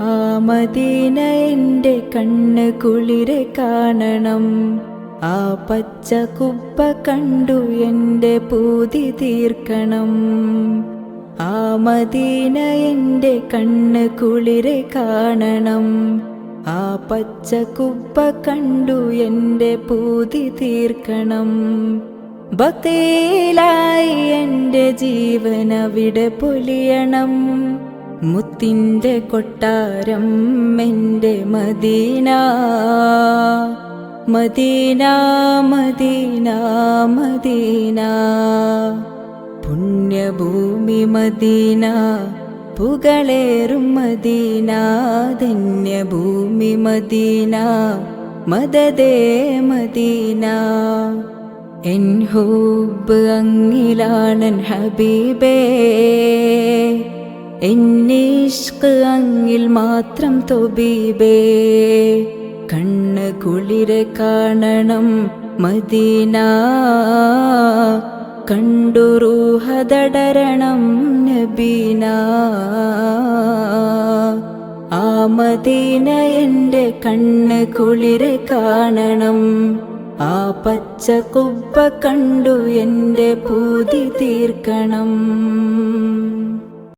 ആ മദീന എൻ്റെ കണ്ണ് കുളിരെ കാണണം. ആ പച്ച കുബ്ബ കണ്ടു എൻ്റെ പൂതി തീർക്കണം. ആ മദീന എൻ്റെ കണ്ണ് കുളിരെ കാണണം. ആ പച്ച കുബ്ബ കണ്ടു എൻ്റെ പൂതി തീർക്കണം. ബഖീലായി എൻ്റെ ജീവൻ അവിടെ പൊലിയണം. മുത്തിൻ്റെ കൊട്ടാരം എൻ്റെ മദീന. മദീന മദീന മദീന പുണ്യഭൂമി മദീന, പുകളേറും മദീന. ധന്യഭൂമി മദീന, മദദേ മദീന. എൻ ഹുബ്ബ് അങ്ങിലാണൻ ഹബീബേ, എന്നിഷ്ക് അങ്ങിൽ മാത്രം തൊബീബേ. കണ്ണ് കുളിരെ കാണണം മദീന, കണ്ടു റൂഹദടരണം നബീന. ആ മദീന എൻ്റെ കണ്ണ് കുളിരെ കാണണം. ആ പച്ച കുബ്ബ കണ്ടു എൻ്റെ പൂതി തീർക്കണം.